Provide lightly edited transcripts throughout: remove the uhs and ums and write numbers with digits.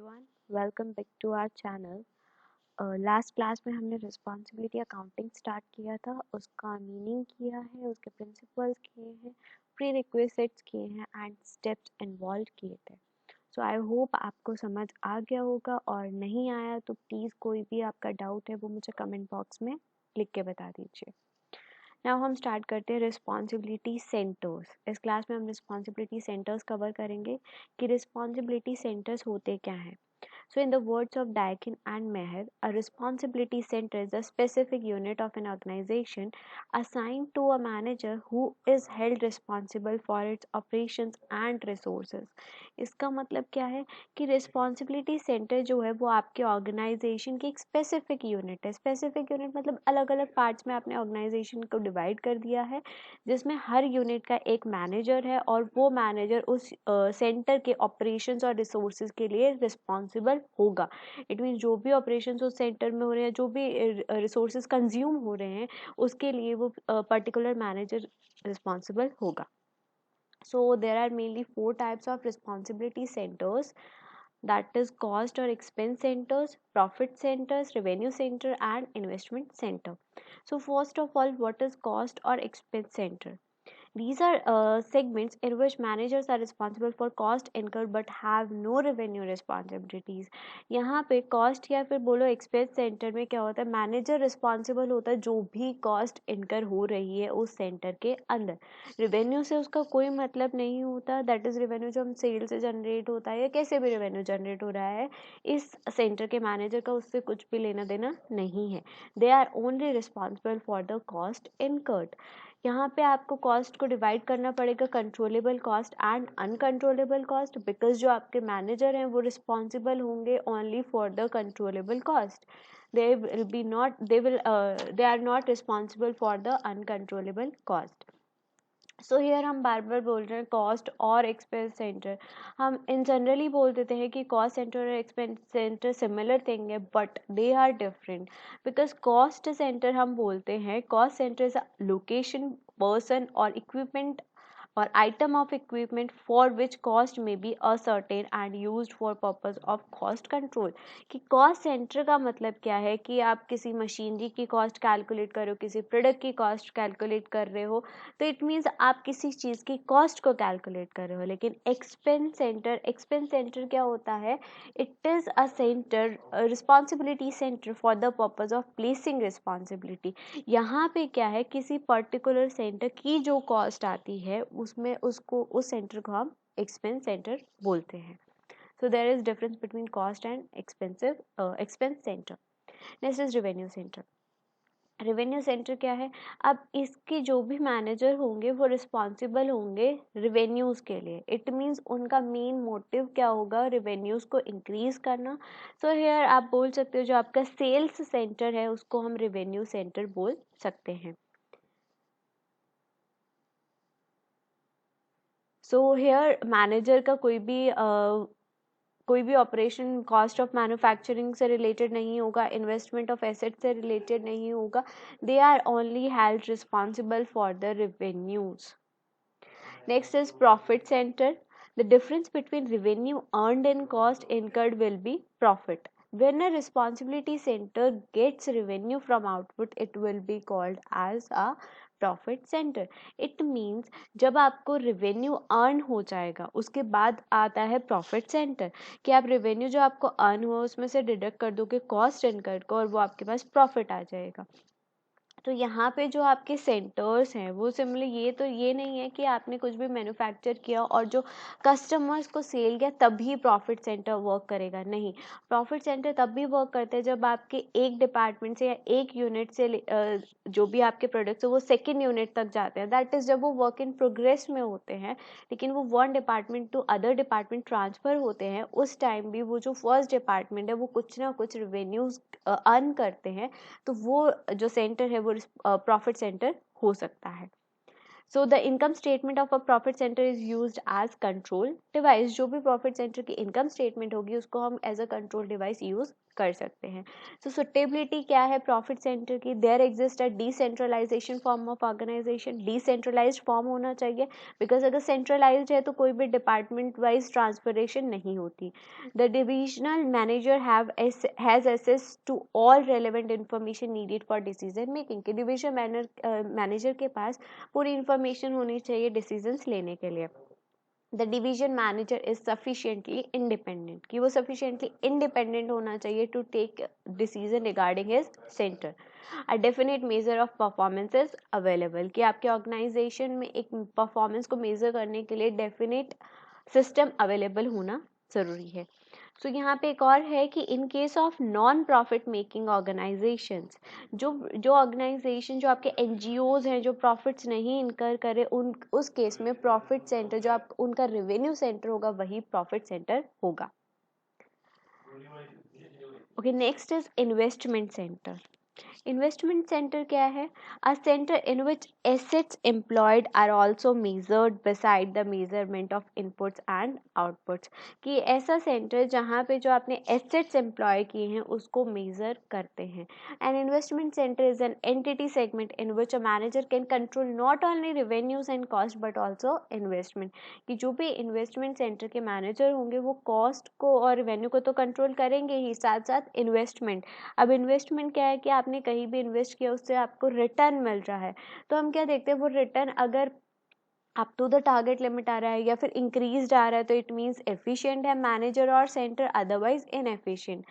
everyone, welcome back to our channel. Last class में हमने responsibility accounting start किया था, उसका मीनिंग किया है, उसके प्रिंसिपल्स किए हैं, प्री रिक्विजिट्स किए हैं एंड स्टेप्स इन्वॉल्व किए थे. सो आई होप आपको समझ आ गया होगा, और नहीं आया तो प्लीज़ कोई भी आपका डाउट है वो मुझे कमेंट बॉक्स में लिख के बता दीजिए. नाउ हम स्टार्ट करते हैं रिस्पॉन्सिबिलिटी सेंटर्स. इस क्लास में हम रिस्पॉन्सिबिलिटी सेंटर्स कवर करेंगे कि रिस्पॉन्सिबिलिटी सेंटर्स होते क्या हैं. So, in the words of Daikin and Meher, a responsibility center is a specific unit of an organization assigned to a manager who is held responsible for its operations and resources. इसका मतलब क्या है कि responsibility center जो है वो आपके organization की एक specific unit है. specific unit मतलब अलग अलग parts में आपने organization को divide कर दिया है, जिसमें हर unit का एक manager है और वो manager उस center के operations और resources के लिए responsible होगा. इट मीन्स जो भी ऑपरेशंस उस सेंटर में हो रहे हैं, जो भी रिसोर्सेज कंज्यूम हो रहे हैं, उसके लिए वो पर्टिकुलर मैनेजर रिस्पॉन्सिबल होगा. So there are mainly 4 types of responsibility centers, that is cost or expense centers, profit centers, revenue center and investment center. So first of all, what is cost or expense center? These are segments in which managers are responsible for cost incurred but have no revenue responsibilities. यहाँ पे cost या फिर बोलो expense center में क्या होता है, manager responsible होता है जो भी cost incur हो रही है उस सेंटर के अंदर. रेवेन्यू से उसका कोई मतलब नहीं होता. दैट इज रेवेन्यू जो हम सेल से जनरेट होता है या कैसे भी रेवेन्यू जनरेट हो रहा है, इस सेंटर के मैनेजर का उससे कुछ भी लेना देना नहीं है. They are only responsible for the cost incurred. यहाँ पे आपको कॉस्ट को डिवाइड करना पड़ेगा controllable cost and uncontrollable cost, because जो आपके मैनेजर हैं वो रिस्पॉन्सिबल होंगे only for the controllable cost. they are not responsible for the uncontrollable cost. So here हम बार बार बोल रहे हैं कॉस्ट और एक्सपेंस सेंटर. हम इन जनरली बोल देते हैं कि कॉस्ट सेंटर और एक्सपेंस सेंटर सिमिलर थिंग है, but they are different. Because cost center हम बोलते हैं, cost center is a location, person और equipment or item of equipment for which cost may be ascertained and used for purpose of cost control. कि cost center का मतलब क्या है कि आप किसी मशीनरी की cost calculate कर रहे हो, किसी product की cost calculate कर रहे हो, तो it means आप किसी चीज़ की cost को calculate कर रहे हो. लेकिन expense center क्या होता है, it is a center, a responsibility center for the purpose of placing responsibility. यहाँ पे क्या है, किसी पर्टिकुलर सेंटर की जो कॉस्ट आती है उसमें उसको उस सेंटर को हम एक्सपेंस सेंटर बोलते हैं. So there is difference between cost and expense center. Next is revenue center. Revenue center क्या है, अब इसके जो भी मैनेजर होंगे वो रिस्पॉन्सिबल होंगे रेवेन्यूज़ के लिए. इट मीन्स उनका मेन मोटिव क्या होगा, रेवेन्यूज़ को इंक्रीज करना. सो हेयर आप बोल सकते हो जो आपका सेल्स सेंटर है उसको हम रेवेन्यू सेंटर बोल सकते हैं. सो हेयर मैनेजर का कोई भी ऑपरेशन कॉस्ट ऑफ मैन्युफैक्चरिंग से रिलेटेड नहीं होगा, इन्वेस्टमेंट ऑफ एसेट से रिलेटेड नहीं होगा. They are only held responsible for the revenues. Next is profit center. The difference between revenue earned and cost incurred will be profit. When a responsibility center gets revenue from output, it will be called as a profit center. It means जब आपको revenue earn हो जाएगा उसके बाद आता है profit center, कि आप revenue जो आपको earn हुआ उसमें से deduct कर दोगे cost incurred को और वो आपके पास profit आ जाएगा. तो यहाँ पे जो आपके सेंटर्स हैं वो सिमिलर, ये नहीं है कि आपने कुछ भी मैन्युफैक्चर किया और जो कस्टमर्स को सेल किया तभी प्रॉफिट सेंटर वर्क करेगा. नहीं, प्रॉफिट सेंटर तब भी वर्क करते हैं जब आपके एक डिपार्टमेंट से या एक यूनिट से जो भी आपके प्रोडक्ट्स है वो सेकेंड यूनिट तक जाते हैं. दैट इज़ जब वो वर्क इन प्रोग्रेस में होते हैं, लेकिन वो one department to other department transfer होते हैं, उस टाइम भी वो जो फर्स्ट डिपार्टमेंट है वो कुछ ना कुछ रेवेन्यूज अर्न करते हैं. तो वो जो सेंटर है वो प्रॉफिट सेंटर हो सकता है. So the income statement of a profit center is used as control device. जो भी प्रॉफिट सेंटर की इनकम स्टेटमेंट होगी उसको हम as a control device use कर सकते हैं। सो सुटेबिलिटी क्या है प्रॉफिट सेंटर की? There exist a decentralization form of organization. Decentralized form होना चाहिए, बिकॉज अगर सेंट्रलाइज्ड है तो कोई भी डिपार्टमेंट वाइज ट्रांसफरेशन नहीं होती। The divisional manager has access to all relevant information needed for decision making. कि डिवीजन मैनेजर के पास पूरी इंफॉर्मेशन होनी चाहिए डिसीजंस लेने के लिए। The division manager is sufficiently independent. कि वो सफिशिएंटली इंडिपेंडेंट होना चाहिए to take decision regarding his center. A definite measure of performance is available. कि आपके ऑर्गेनाइजेशन में एक परफॉर्मेंस को मेजर करने के लिए डेफिनेट सिस्टम अवेलेबल होना जरूरी है। सो यहाँ पे एक और है कि in case of non profit making organisations, जो ऑर्गेनाइजेशन जो आपके एनजीओज हैं जो प्रॉफिट्स नहीं इनकर करे, उस केस में प्रॉफिट सेंटर जो आप उनका रेवेन्यू सेंटर होगा वही प्रॉफिट सेंटर होगा। Okay, next is investment center. Investment center क्या है? A center in which assets employed are also measured beside the measurement of inputs and outputs. कि ऐसा सेंटर जहाँ पे जो आपने एसेट्स एम्प्लॉय किए हैं उसको मेजर करते हैं। An investment centre is an entity segment in which a manager can control not only revenues and cost but also investment. कि जो भी इन्वेस्टमेंट सेंटर के मैनेजर होंगे वो कॉस्ट को और रेवेन्यू को तो कंट्रोल करेंगे ही, साथ साथ इन्वेस्टमेंट। अब इन्वेस्टमेंट क्या है कि आपने कहीं भी इन्वेस्ट किया उससे आपको रिटर्न मिल रहा है, तो हम क्या देखते हैं वो रिटर्न अगर up to the target limit आ रहा है या फिर इंक्रीज आ रहा है तो इट मीन्स एफिशिएंट है मैनेजर और centre, otherwise inefficient.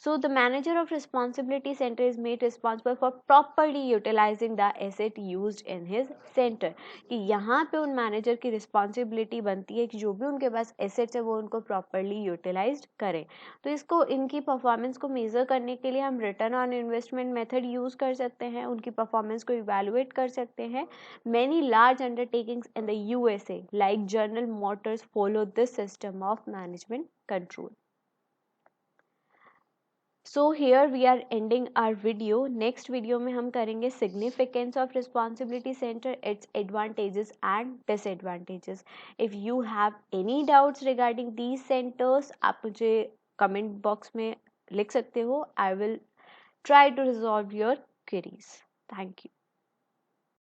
So the manager of responsibility center is made responsible for properly utilizing the asset used in his center। कि यहाँ पे उन मैनेजर की रिस्पॉन्सिबिलिटी बनती है कि जो भी उनके पास एसेट्स है वो उनको प्रॉपरली यूटिलाइज करें। तो इसको इनकी परफॉर्मेंस को मेजर करने के लिए हम return on investment method use कर सकते हैं, उनकी परफॉर्मेंस को इवेलुएट कर सकते हैं। Many large undertakings in the USA like General Motors follow this system of management control. So here we are ending our video. Next video में हम करेंगे significance of responsibility center, its advantages and disadvantages. If you have any doubts regarding these centers आप मुझे comment box में लिख सकते हो। I will try to resolve your queries. Thank you.